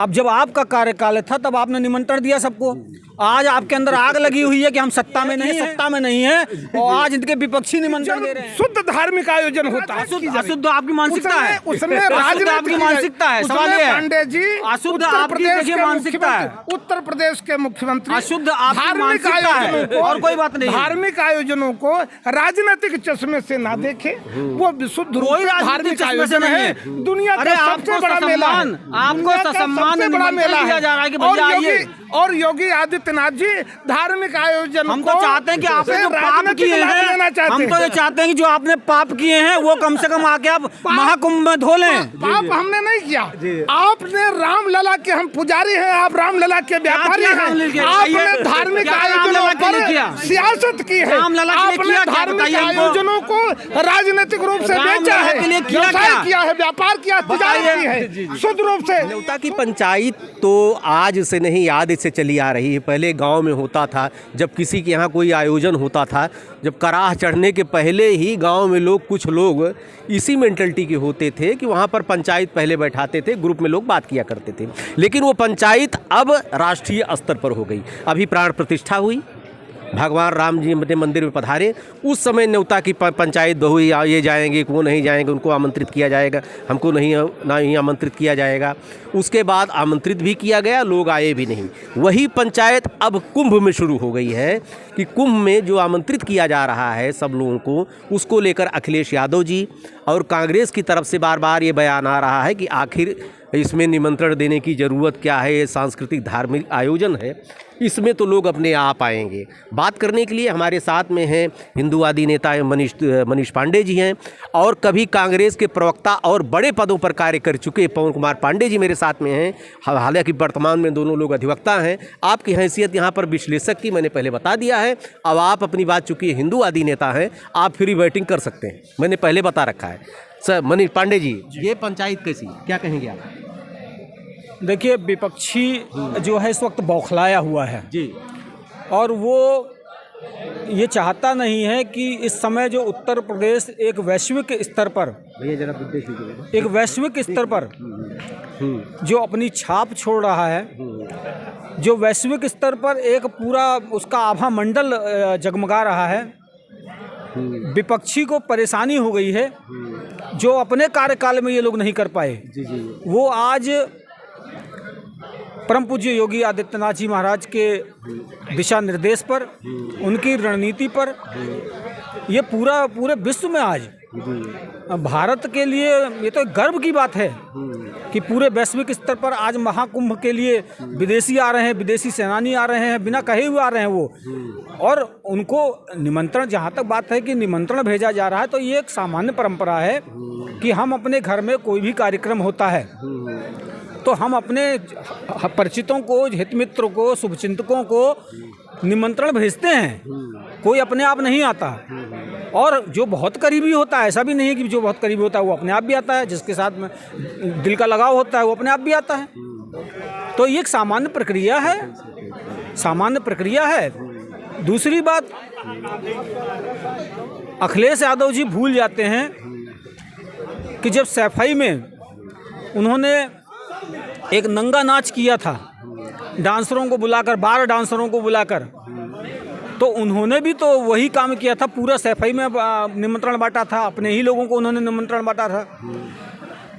अब जब आपका कार्यकाल था तब आपने निमंत्रण दिया सबको। आज आपके अंदर आग लगी हुई है कि हम सत्ता में नहीं है और आज इनके विपक्षी निमंत्रण दे रहे हैं। शुद्ध धार्मिक आयोजन होता है। अशुद्ध आपकी मानसिकता है, उसमें आपकी मानसिकता है। सवाल ये है पांडे जी, अशुद्ध आपकी मानसिकता है। उत्तर प्रदेश के मुख्यमंत्री अशुद्ध आपकी मानसिकता है और कोई बात नहीं। धार्मिक आयोजनों को राजनीतिक चश्मे से ना देखे, वो विशुद्ध रूप से धार्मिक आयोजन है। दुनिया का सबसे बड़ा मेला, आपको सबसे बड़ा मेला दिया जा रहा है कि भैया आइए। और योगी आदित्यनाथ जी धार्मिक आयोजन हम तो चाहते हैं कि आपने जो पाप किए हैं, हम तो ये चाहते हैं कि जो आपने पाप किए हैं वो कम से कम आके आप महाकुंभ में धो लें। पाप हमने नहीं किया, आपने रामलला के, हम पुजारी हैं, आप रामलला के व्यापारी हैं। आपने धार्मिक आयोजनों पर सियासत की है, आपने धार्मिक आयोजनों को राजनीतिक रूप से बेचा है, व्यवसाय किया है, व्यापार किया, तिजारत की है शुद्ध रूप से। न्योता की पंचायत तो आज से नहीं, याद से चली आ रही है। पहले गांव में होता था, जब किसी के यहाँ कोई आयोजन होता था, जब कराह चढ़ने के पहले ही गांव में लोग, कुछ लोग इसी मेंटलिटी के होते थे कि वहाँ पर पंचायत पहले बैठाते थे, ग्रुप में लोग बात किया करते थे। लेकिन वो पंचायत अब राष्ट्रीय स्तर पर हो गई। अभी प्राण प्रतिष्ठा हुई, भगवान राम जी अपने मंदिर में पधारे, उस समय न्योता की पंचायत बहु, ये जाएंगे, वो नहीं जाएंगे, उनको आमंत्रित किया जाएगा, हमको नहीं आमंत्रित किया जाएगा। उसके बाद आमंत्रित भी किया गया, लोग आए भी नहीं। वही पंचायत अब कुंभ में शुरू हो गई है कि कुंभ में जो आमंत्रित किया जा रहा है सब लोगों को, उसको लेकर अखिलेश यादव जी और कांग्रेस की तरफ से बार बार ये बयान आ रहा है कि आखिर इसमें निमंत्रण देने की ज़रूरत क्या है, ये सांस्कृतिक धार्मिक आयोजन है, इसमें तो लोग अपने आप आएंगे। बात करने के लिए हमारे साथ में हैं हिंदूवादी नेता मनीष पांडे जी हैं, और कभी कांग्रेस के प्रवक्ता और बड़े पदों पर कार्य कर चुके पवन कुमार पांडे जी मेरे साथ में हैं। हालांकि वर्तमान में दोनों लोग अधिवक्ता हैं। आपकी हैसियत यहाँ पर विश्लेषक की मैंने पहले बता दिया है। अब आप अपनी बात, चूँकि हिंदूवादी नेता हैं, आप फ्री बैटिंग कर सकते हैं, मैंने पहले बता रखा है। सर मनीष पांडे जी, ये पंचायत कैसी, क्या कहेंगे आप? देखिए, विपक्षी जो है इस वक्त बौखलाया हुआ है जी, और वो ये चाहता नहीं है कि इस समय जो उत्तर प्रदेश एक वैश्विक स्तर पर, एक वैश्विक स्तर पर जो अपनी छाप छोड़ रहा है, जो वैश्विक स्तर पर एक पूरा उसका आभा मंडल जगमगा रहा है, विपक्षी को परेशानी हो गई है जो अपने कार्यकाल में ये लोग नहीं कर पाए। वो आज परम पूज्य योगी आदित्यनाथ जी महाराज के दिशा निर्देश पर, उनकी रणनीति पर, ये पूरे विश्व में आज भारत के लिए ये तो गर्व की बात है कि पूरे वैश्विक स्तर पर आज महाकुंभ के लिए विदेशी आ रहे हैं, विदेशी सेनानी आ रहे हैं, बिना कहे हुए आ रहे हैं वो, और उनको निमंत्रण, जहाँ तक बात है कि निमंत्रण भेजा जा रहा है, तो ये एक सामान्य परंपरा है कि हम अपने घर में कोई भी कार्यक्रम होता है तो हम अपने परिचितों को, हितमित्रों को, शुभचिंतकों को निमंत्रण भेजते हैं। कोई अपने आप नहीं आता, और जो बहुत करीबी होता है, ऐसा भी नहीं है कि जो बहुत करीबी होता है वो अपने आप भी आता है, जिसके साथ में दिल का लगाव होता है वो अपने आप भी आता है। तो ये एक सामान्य प्रक्रिया है, सामान्य प्रक्रिया है। दूसरी बात, अखिलेश यादव जी भूल जाते हैं कि जब सैफई में उन्होंने एक नंगा नाच किया था, डांसरों को बुलाकर, 12 डांसरों को बुलाकर, तो उन्होंने भी तो वही काम किया था, पूरा सैफई में निमंत्रण बांटा था, अपने ही लोगों को उन्होंने निमंत्रण बांटा था।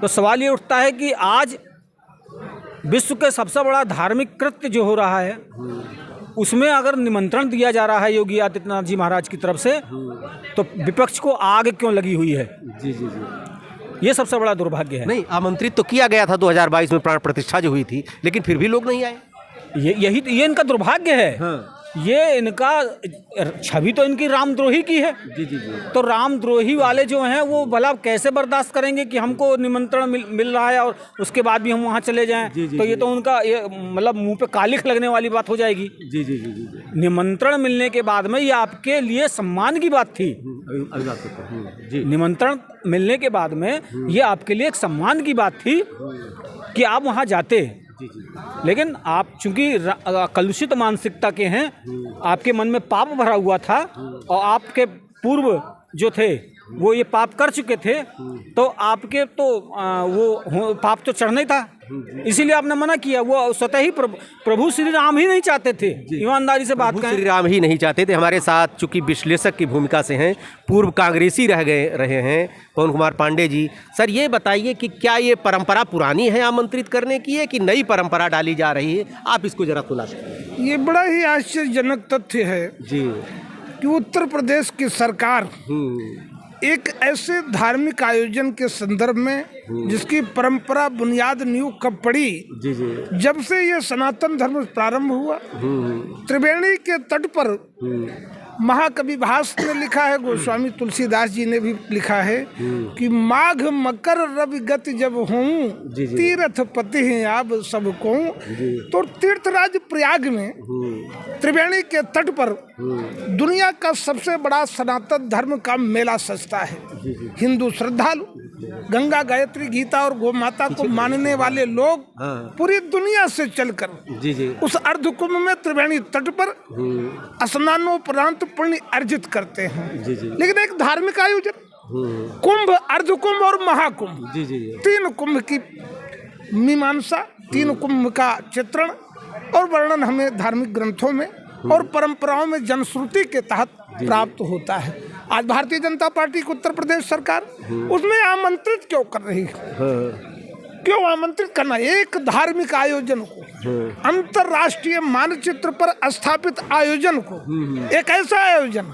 तो सवाल ये उठता है कि आज विश्व के सबसे बड़ा धार्मिक कृत्य जो हो रहा है, उसमें अगर निमंत्रण दिया जा रहा है योगी आदित्यनाथ जी महाराज की तरफ से, तो विपक्ष को आग क्यों लगी हुई है? जी, ये सबसे बड़ा दुर्भाग्य है। नहीं, आमंत्रित तो किया गया था 2022 में प्राण प्रतिष्ठा जो हुई थी, लेकिन फिर भी लोग नहीं आए। ये इनका दुर्भाग्य है। हाँ। ये इनका छवि तो इनकी रामद्रोही की है। जी। तो रामद्रोही वाले जो हैं वो भला कैसे बर्दाश्त करेंगे कि हमको निमंत्रण मिल रहा है और उसके बाद भी हम वहाँ चले जाएं। तो ये तो उनका मतलब मुंह पे कालिख लगने वाली बात हो जाएगी। जी। निमंत्रण मिलने के बाद में ये आपके लिए सम्मान की बात थी। निमंत्रण मिलने के बाद में ये आपके लिए एक सम्मान की बात थी कि आप वहाँ जाते। लेकिन आप चूंकि कलुषित मानसिकता के हैं, आपके मन में पाप भरा हुआ था, और आपके पूर्व जो थे वो ये पाप कर चुके थे, तो आपके तो वो पाप तो चढ़ना ही था, इसीलिए आपने मना किया। वो स्वतः ही प्रभु श्री राम ही नहीं चाहते थे, ईमानदारी से बात करें, श्री राम ही नहीं चाहते थे। हमारे साथ चूंकि विश्लेषक की भूमिका से हैं, पूर्व कांग्रेसी रहे हैं पवन कुमार पांडे जी। सर ये बताइए कि क्या ये परंपरा पुरानी है आमंत्रित करने की, है कि नई परंपरा डाली जा रही है? आप इसको जरा खुलासा करें। ये बड़ा ही आश्चर्यजनक तथ्य है जी कि उत्तर प्रदेश की सरकार एक ऐसे धार्मिक आयोजन के संदर्भ में जिसकी परंपरा बुनियाद नींव कब पड़ी, जी जी, जब से ये सनातन धर्म प्रारंभ हुआ, त्रिवेणी के तट पर महाकवि भास ने लिखा है, गोस्वामी तुलसीदास जी ने भी लिखा है कि माघ मकर रवि गति जब हूँ, तीर्थ पति हैं आप सबको। तो तीर्थराज प्रयाग में त्रिवेणी के तट पर दुनिया का सबसे बड़ा सनातन धर्म का मेला सजता है। हिंदू श्रद्धालु, गंगा गायत्री गीता और गौ माता को मानने वाले लोग पूरी दुनिया से चलकर उस अर्ध कुंभ में त्रिवेणी तट पर स्नानोपरांत पुण्य अर्जित करते हैं। लेकिन एक धार्मिक आयोजन, कुंभ, अर्ध कुंभ और महाकुंभ, तीन कुंभ की मीमांसा, तीन कुंभ का चित्रण और वर्णन हमें धार्मिक ग्रंथों में और परंपराओं में जनश्रुति के तहत प्राप्त होता है। आज भारतीय जनता पार्टी की उत्तर प्रदेश सरकार उसमें आमंत्रित क्यों कर रही है? क्यों आमंत्रित करना? एक धार्मिक आयोजन को, अंतरराष्ट्रीय मानचित्र पर स्थापित आयोजन को, एक ऐसा आयोजन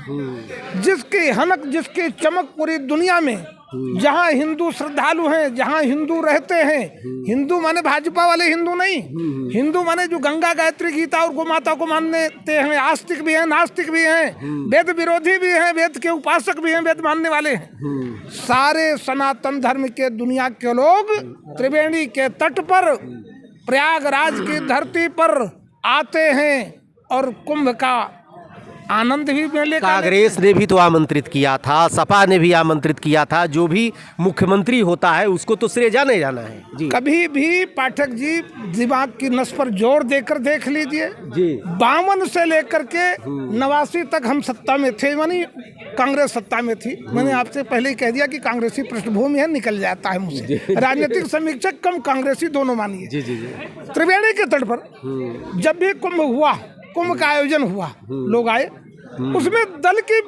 जिसकी हनक, जिसकी चमक पूरी दुनिया में, जहाँ हिंदू श्रद्धालु हैं, जहाँ हिंदू रहते हैं, हिंदू माने भाजपा वाले हिंदू नहीं, हिंदू माने जो गंगा गायत्री गीता और गौ माता को मानते हैं, आस्तिक भी हैं, नास्तिक भी हैं, वेद विरोधी भी हैं, वेद के उपासक भी हैं, वेद मानने वाले हैं। सारे सनातन धर्म के दुनिया के लोग त्रिवेणी के तट पर, प्रयागराज की धरती पर आते हैं और कुंभ का आनंद भी मेले का। कांग्रेस ने भी तो आमंत्रित किया था, सपा ने भी आमंत्रित किया था। जो भी मुख्यमंत्री होता है उसको तो श्रेय जाना ही जाना है जी। कभी भी पाठक जी दिमाग की नस पर जोर देकर देख लीजिए जी, 52 से लेकर के 89 तक हम सत्ता में थे, मानी कांग्रेस सत्ता में थी। मैंने आपसे पहले ही कह दिया कि कांग्रेसी पृष्ठभूमि है, निकल जाता है मुझसे। राजनीतिक समीक्षक कम कांग्रेसी दोनों मानिए। त्रिवेणी के तट पर जब भी कुंभ हुआ, कुंभ का आयोजन हुआ, लोग आए, उसमें दल की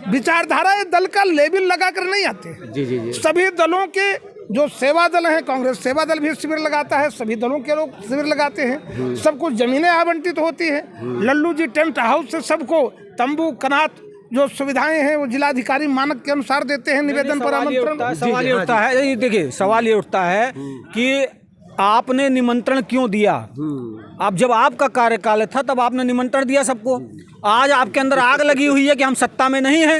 विचारधारा, दल का लेबल लगाकर नहीं आते। सभी दलों के जो सेवा दल हैं, कांग्रेस सेवा दल भी शिविर लगाता है, सभी दलों के लोग शिविर लगाते हैं, सबको जमीनें आवंटित होती है। लल्लू जी टेंट हाउस से सबको तंबू, कनात जो सुविधाएं हैं वो जिलाधिकारी मानक के अनुसार देते हैं, निवेदन पर आमंत्रण। सवाल ये उठता है, देखिए सवाल ये उठता है कि आपने निमंत्रण क्यों दिया? आप जब आपका कार्यकाल था तब आपने निमंत्रण दिया सबको। आज आपके अंदर आग लगी हुई है कि हम सत्ता में नहीं हैं।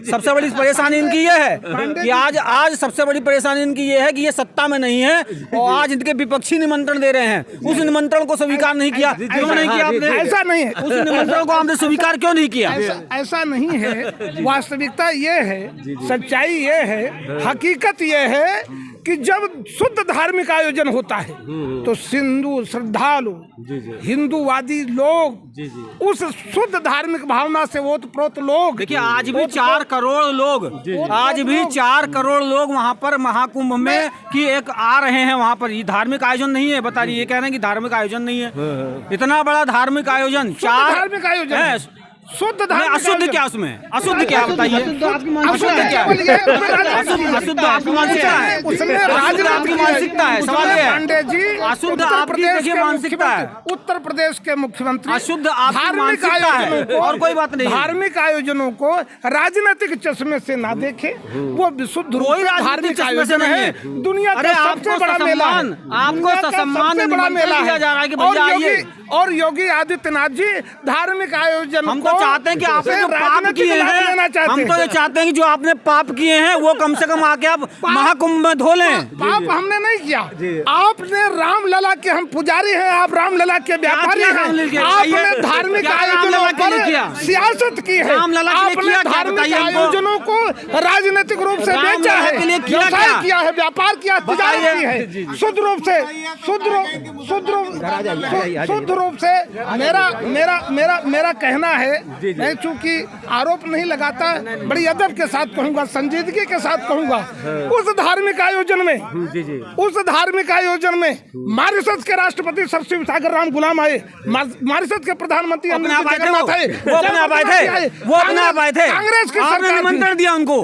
सबसे बड़ी परेशानी इनकी ये है कि आज सबसे बड़ी परेशानी इनकी ये है कि ये सत्ता में नहीं है और आज इनके विपक्षी निमंत्रण दे रहे हैं। उस निमंत्रण को स्वीकार नहीं किया, क्यों नहीं किया आपने? ऐसा नहीं है, उस निमंत्रण को आपने स्वीकार क्यों नहीं किया? ऐसा नहीं है। वास्तविकता ये है, सच्चाई ये है, हकीकत ये है कि जब शुद्ध धार्मिक आयोजन होता है तो हिंदू श्रद्धालु, हिंदूवादी लोग उस शुद्ध धार्मिक भावना से ओतप्रोत लोग, देखिए आज भी 4 करोड़ लोग, आज भी 4 करोड़ लोग वहाँ पर महाकुंभ में कि एक आ रहे हैं वहाँ पर। ये धार्मिक आयोजन नहीं है, बता रही, ये कह रहे हैं कि धार्मिक आयोजन नहीं है। इतना बड़ा धार्मिक आयोजन, 4 धार्मिक आयोजन है, शुद्ध धार्मिक, अशुद्ध क्या उसमें? अशुद्ध क्या बताइए? अशुद्ध क्या? अशुद्ध आपकी मानसिकता है, उसमें आपकी मानसिकता है। सवाल ये है, पांडे जी, अशुद्ध आपकी देखिए मानसिकता है। उत्तर प्रदेश के मुख्यमंत्री, अशुद्ध आपकी मानसिकता है और कोई बात नहीं। धार्मिक आयोजनों को राजनीतिक चश्मे से ना देखे, वो विशुद्ध धार्मिक आयोजन है। दुनिया का सबसे बड़ा मेला, आपको सम्मान बड़ा मेला दिया जा रहा है कि भैया आइए। और योगी आदित्यनाथ जी धार्मिक आयोजन हम तो चाहते हैं कि आपने जो पाप किए हैं, हम तो ये चाहते हैं कि जो आपने पाप किए हैं वो कम से कम आके आप महाकुंभ में धो लें। पाप हमने नहीं किया, आपने रामलला के, हम पुजारी हैं, आप रामलला के व्यापारी हैं। आपने धार्मिक आयोजनों पर सियासत की है, आपने धार्मिक आयोजनों को राजनीतिक रूप से बेचा है, व्यवसाय किया है, व्यापार किया, तिजारत की है। शुद्ध रूप से, शुद्ध रूप से मेरा कहना है मैं चूंकि आरोप नहीं लगाता, बड़ी अदब के साथ कहूँगा, संजीदगी के साथ कहूँगा, उस धार्मिक आयोजन में मॉरिशस के राष्ट्रपति सर शिव सागर राम गुलाम आए, मॉरिशस के प्रधानमंत्री अपने आप आए थे, कांग्रेस की आपने निमंत्रण दिया उनको,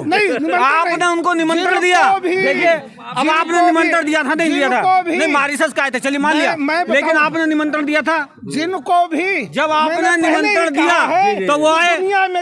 आपने उनको निमंत्रण दिया। देखिए, अब आपने निमंत्रण दिया था, नहीं दिया था, नहीं मॉरिशस का आए थे, चलिए मान लिया, लेकिन आपने निमंत्रण दिया था। जिनको भी जब आपने निमंत्रण दिया तो वो आए।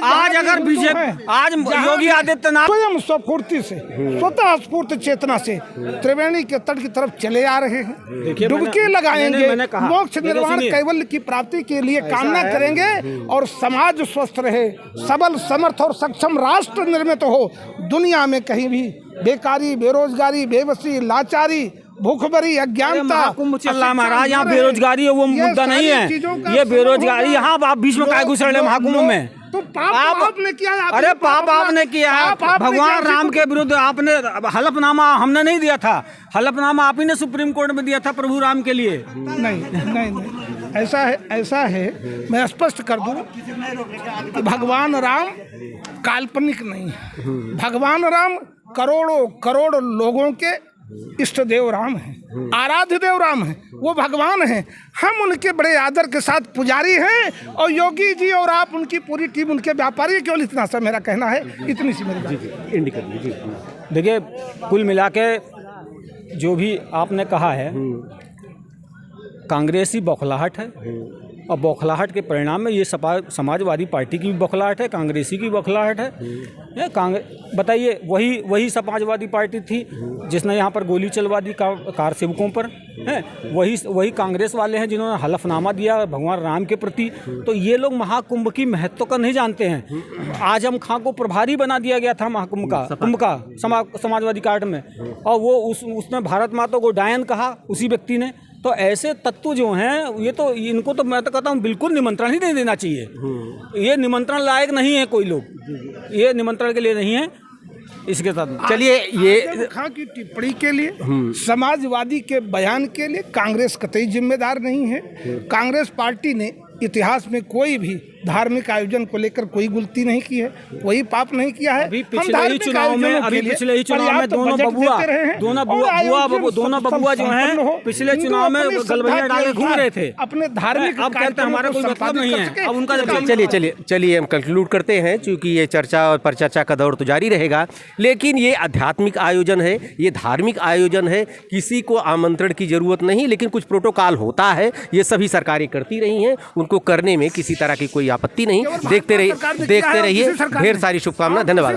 आज अगर बीजेपी, आज योगी आदित्यनाथ स्वयं स्वफूर्ति से, स्वतः स्फूर्त चेतना से त्रिवेणी के तट की तरफ चले आ रहे हैं, डुबकी लगाएंगे, मोक्ष निर्वाण कैवल्य की प्राप्ति के लिए कामना करेंगे और समाज स्वस्थ रहे, सबल समर्थ और सक्षम राष्ट्र निर्मित हो, दुनिया में कहीं भी बेकारी, बेरोजगारी, बेबसी, लाचारी, भूखमरी, अज्ञानता चल रहा महाराज। यहाँ बेरोजगारी है वो मुद्दा नहीं है, ये बेरोजगारी यहाँ आप बीच में काय घुस रहे महाकुंभ में। तो पाप आपने किया है। अरे पाप आपने किया है, भगवान राम के विरुद्ध आपने हलफनामा हमने नहीं दिया था, हलफनामा आप ही ने सुप्रीम कोर्ट में दिया था प्रभु राम के लिए। नहीं, ऐसा है मैं स्पष्ट कर दूं कि भगवान राम काल्पनिक नहीं है, भगवान राम करोड़ों लोगों के इष्ट देव राम हैं, आराध्य देव राम हैं, वो भगवान हैं, हम उनके बड़े आदर के साथ पुजारी हैं और योगी जी और आप उनकी पूरी टीम उनके व्यापारी। केवल इतना सा मेरा कहना है, इतनी सी मेरी बात। देखिए, कुल मिला के जो भी आपने कहा है, कांग्रेसी बौखलाहट है और बौखलाहट के परिणाम में ये समाजवादी पार्टी की भी बौखलाहट है, कांग्रेसी की बौखलाहट है। बताइए, वही समाजवादी पार्टी थी जिसने यहाँ पर गोली चलवा दी कार सेवकों पर, है वही कांग्रेस वाले हैं जिन्होंने हलफनामा दिया भगवान राम के प्रति। तो ये लोग महाकुंभ की महत्व का नहीं जानते हैं। आजम खां को प्रभारी बना दिया गया था महाकुंभ का समाजवादी कार्ड में, और वो उसने भारत माता को डायन कहा उसी व्यक्ति ने। तो ऐसे तत्व जो हैं, ये तो इनको तो मैं तो कहता हूँ बिल्कुल निमंत्रण ही नहीं देना चाहिए। ये निमंत्रण लायक नहीं है, कोई लोग ये निमंत्रण के लिए नहीं है। इसके साथ चलिए, ये खां की टिप्पणी के लिए, समाजवादी के बयान के लिए कांग्रेस कतई जिम्मेदार नहीं है। कांग्रेस पार्टी ने इतिहास में कोई भी धार्मिक आयोजन को लेकर कोई गलती नहीं की है, कोई पाप नहीं किया है। पिछले ही चुनाव में दोनों बबुआ जो हैं पिछले चुनाव में गलबैया डाल के घूम रहे थे अपने धार्मिक। अब कहते हैं हमारा कोई मतलब नहीं है, अब उनका चलिए हम कंक्लूड करते हैं, क्योंकि ये चर्चा और परिचर्चा का दौर तो जारी रहेगा। लेकिन ये आध्यात्मिक आयोजन है, ये धार्मिक आयोजन है, किसी को आमंत्रण की जरूरत नहीं, लेकिन कुछ प्रोटोकॉल होता है, ये सभी सरकारें करती रही हैं, उनको करने में किसी तरह की कोई आपत्ति नहीं। देखते रहिए, ढेर सारी शुभकामनाएं, धन्यवाद।